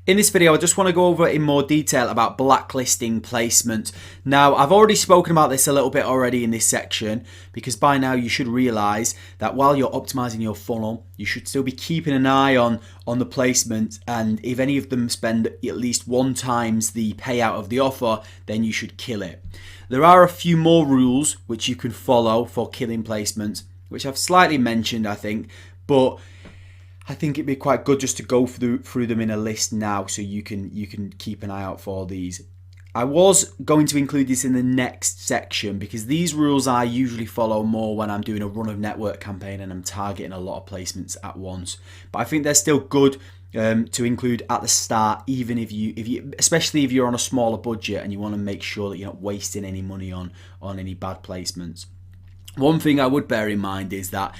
In this video, I just want to go over in more detail about blacklisting placement. Now, I've already spoken about this a little bit already in this section, because by now you should realize that while you're optimizing your funnel, you should still be keeping an eye on the placement, and if any of them spend at least 1 times the payout of the offer, then you should kill it. There are a few more rules which you can follow for killing placements, which I've slightly mentioned, I think, but I think it'd be quite good just to go through them in a list now, so you can keep an eye out for these. I was going to include this in the next section because these rules I usually follow more when I'm doing a run of network campaign and I'm targeting a lot of placements at once. But I think they're still good to include at the start, even if you especially if you're on a smaller budget and you want to make sure that you're not wasting any money on any bad placements. One thing I would bear in mind is that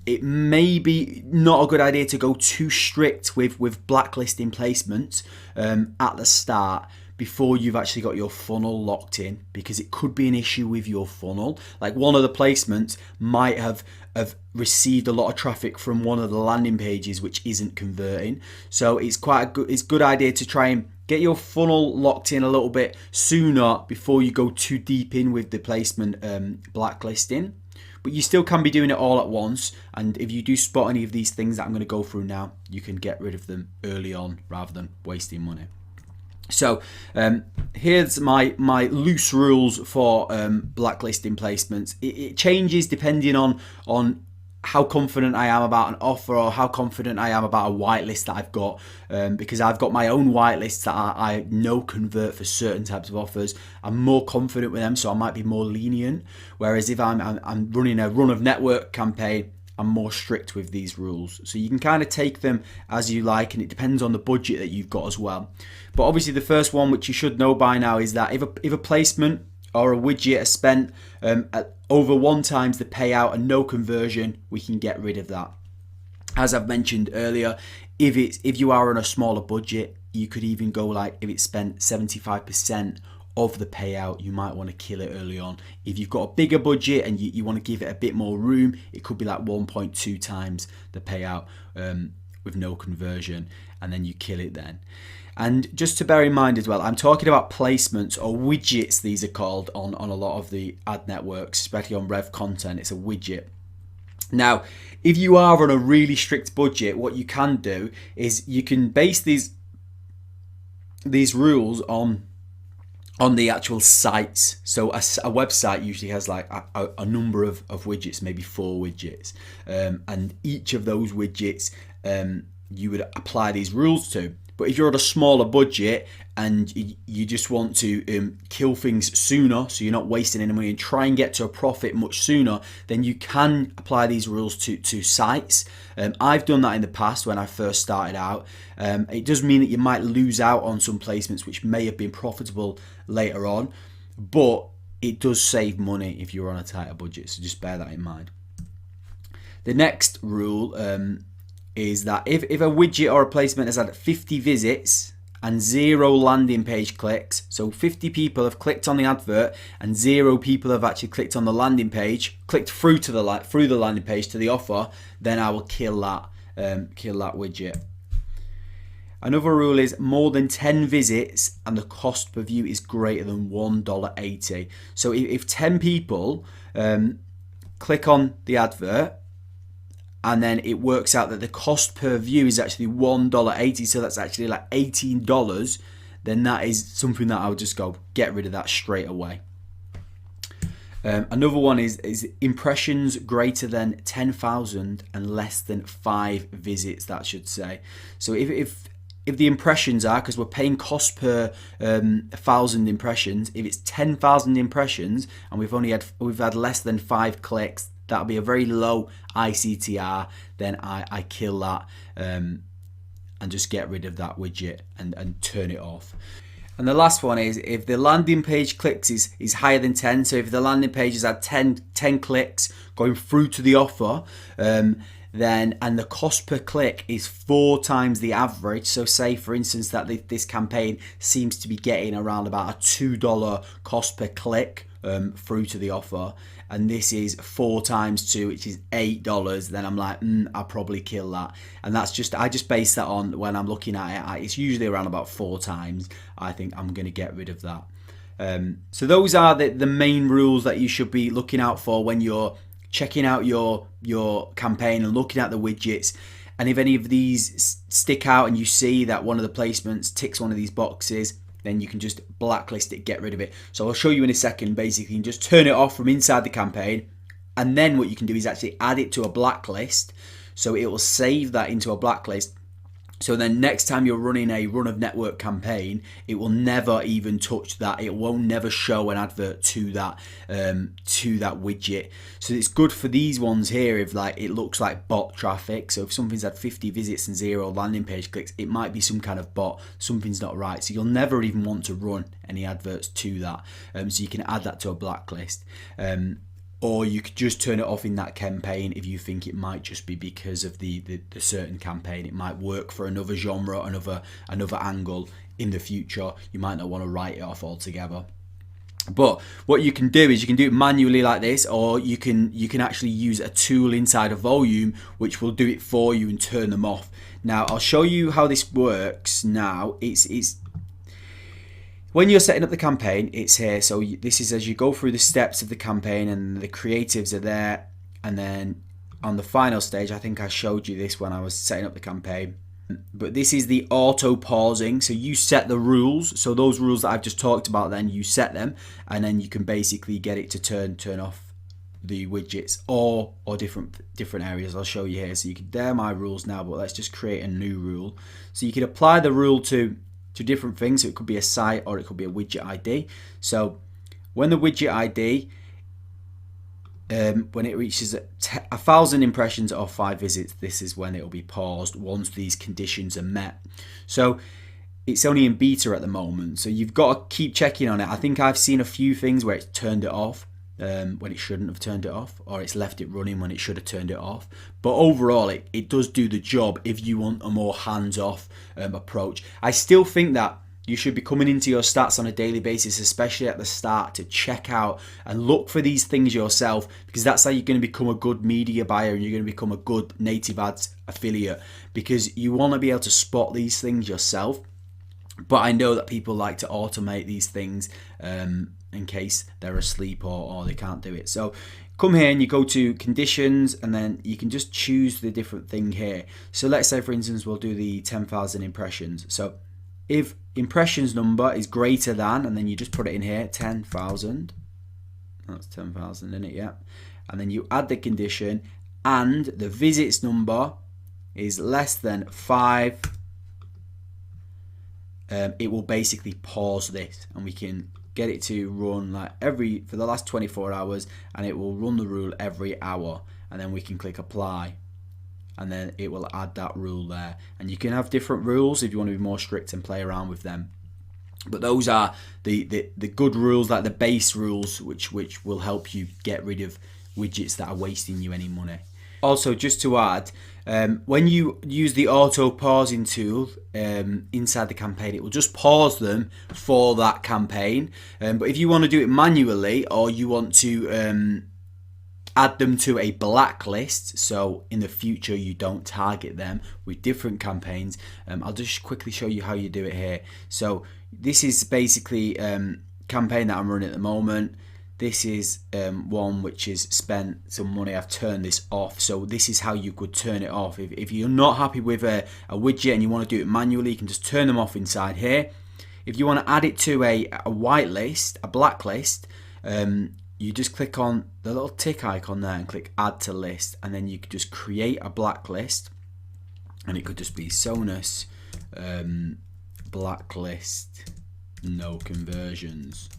it may be not a good idea to go too strict with blacklisting placements at the start before you've actually got your funnel locked in, because it could be an issue with your funnel. Like, one of the placements might have received a lot of traffic from one of the landing pages which isn't converting. So it's a good idea to try and get your funnel locked in a little bit sooner before you go too deep in with the placement blacklisting. But you still can be doing it all at once, and if you do spot any of these things that I'm going to go through now, you can get rid of them early on rather than wasting money. So here's my loose rules for blacklisting placements. It changes depending on how confident I am about an offer, or how confident I am about a whitelist that I've got, because I've got my own whitelists that I know convert for certain types of offers. I'm more confident with them, so I might be more lenient. Whereas if I'm running a run of network campaign, I'm more strict with these rules. So you can kind of take them as you like, and it depends on the budget that you've got as well. But obviously the first one, which you should know by now, is that if a placement or a widget is spent at over 1 times the payout and no conversion, we can get rid of that. As I've mentioned earlier, if you are on a smaller budget, you could even go like, if it's spent 75% of the payout, you might want to kill it early on. If you've got a bigger budget and you want to give it a bit more room, it could be like 1.2 times the payout with no conversion, and then you kill it then. And just to bear in mind as well, I'm talking about placements, or widgets these are called on a lot of the ad networks, especially on Rev content. It's a widget. Now, if you are on a really strict budget, what you can do is you can base these rules on the actual sites. So a website usually has like a number of widgets, maybe 4 widgets, and each of those widgets you would apply these rules to. But if you're on a smaller budget and you just want to kill things sooner, so you're not wasting any money, and try and get to a profit much sooner, then you can apply these rules to sites. I've done that in the past when I first started out. It does mean that you might lose out on some placements which may have been profitable later on, but it does save money if you're on a tighter budget, so just bear that in mind. The next rule is that if a widget or a placement has had 50 visits and 0 landing page clicks, so 50 people have clicked on the advert and 0 people have actually clicked on the landing page, clicked through the landing page to the offer, then I will kill that widget. Another rule is more than 10 visits and the cost per view is greater than $1.80. So if 10 people click on the advert, and then it works out that the cost per view is actually $1.80, so that's actually like $18, then that is something that I would just go get rid of that straight away. Another one is impressions greater than 10,000 and less than 5 visits, that should say. So if the impressions are, because we're paying cost per 1,000 impressions, if it's 10,000 impressions and we've had less than 5 clicks, that'll be a very low ICTR, then I kill that and just get rid of that widget and turn it off. And the last one is if the landing page clicks is higher than 10, so if the landing page has had 10 clicks going through to the offer, then, and the cost per click is 4 times the average. So say for instance that this campaign seems to be getting around about a $2 cost per click through to the offer, and this is 4 times 2, which is $8, then I'm like, I'll probably kill that. And that's just, I just base that on when I'm looking at it. It's usually around about 4 times. I think I'm going to get rid of that. So those are the main rules that you should be looking out for when you're checking out your campaign and looking at the widgets. And if any of these stick out and you see that one of the placements ticks one of these boxes, then you can just blacklist it, get rid of it. So I'll show you in a second. Basically, you can just turn it off from inside the campaign, and then what you can do is actually add it to a blacklist. So it will save that into a blacklist. So then next time you're running a run of network campaign, it will never even touch that. It won't never show an advert to that widget. So it's good for these ones here if like it looks like bot traffic. So if something's had 50 visits and 0 landing page clicks, it might be some kind of bot. Something's not right. So you'll never even want to run any adverts to that. So you can add that to a blacklist. Or you could just turn it off in that campaign if you think it might just be because of the certain campaign. It might work for another genre, another angle in the future. You might not want to write it off altogether. But what you can do is you can do it manually like this, or you can actually use a tool inside of Volume which will do it for you and turn them off. Now I'll show you how this works now. It's when you're setting up the campaign, it's here. So this is as you go through the steps of the campaign, and the creatives are there. And then on the final stage, I think I showed you this when I was setting up the campaign. But this is the auto pausing. So you set the rules. So those rules that I've just talked about, then you set them, and then you can basically get it to turn off the widgets or different areas. I'll show you here. So you can, they're my rules now, but let's just create a new rule. So you can apply the rule to different things. So it could be a site or it could be a widget ID. So when the widget ID, when it reaches 1,000 impressions or 5 visits, this is when it will be paused once these conditions are met. So it's only in beta at the moment, so you've got to keep checking on it. I think I've seen a few things where it's turned it off when it shouldn't have turned it off, or it's left it running when it should have turned it off. But overall it does do the job if you want a more hands-off approach. I still think that you should be coming into your stats on a daily basis, especially at the start, to check out and look for these things yourself, because that's how you're going to become a good media buyer and you're going to become a good native ads affiliate, because you want to be able to spot these things yourself. But I know that people like to automate these things in case they're asleep or they can't do it. So come here and you go to conditions, and then you can just choose the different thing here. So let's say, for instance, we'll do the 10,000 impressions. So if impressions number is greater than, and then you just put it in here, 10,000. That's 10,000, isn't it? Yeah. And then you add the condition, and the visits number is less than 5. It will basically pause this, and we can get it to run like for the last 24 hours, and it will run the rule every hour, and then we can click apply, and then it will add that rule there. And you can have different rules if you want to be more strict and play around with them. But those are the good rules, like the base rules, which will help you get rid of widgets that are wasting you any money. Also, just to add, when you use the auto pausing tool inside the campaign, it will just pause them for that campaign. But if you want to do it manually, or you want to add them to a blacklist, so in the future you don't target them with different campaigns, I'll just quickly show you how you do it here. So this is basically campaign that I'm running at the moment. This is one which has spent some money. I've turned this off. So this is how you could turn it off. If you're not happy with a widget and you want to do it manually, you can just turn them off inside here. If you want to add it to a whitelist, a blacklist, you just click on the little tick icon there and click add to list, and then you could just create a blacklist, and it could just be Sonus blacklist, no conversions.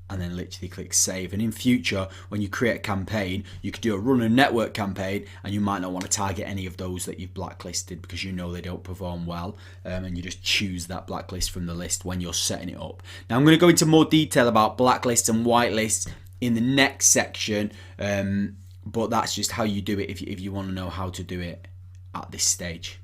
And then literally click save. And in future, when you create a campaign, you could do a run a network campaign, and you might not want to target any of those that you've blacklisted because you know they don't perform well, and you just choose that blacklist from the list when you're setting it up. Now I'm going to go into more detail about blacklists and whitelists in the next section, but that's just how you do it if you want to know how to do it at this stage.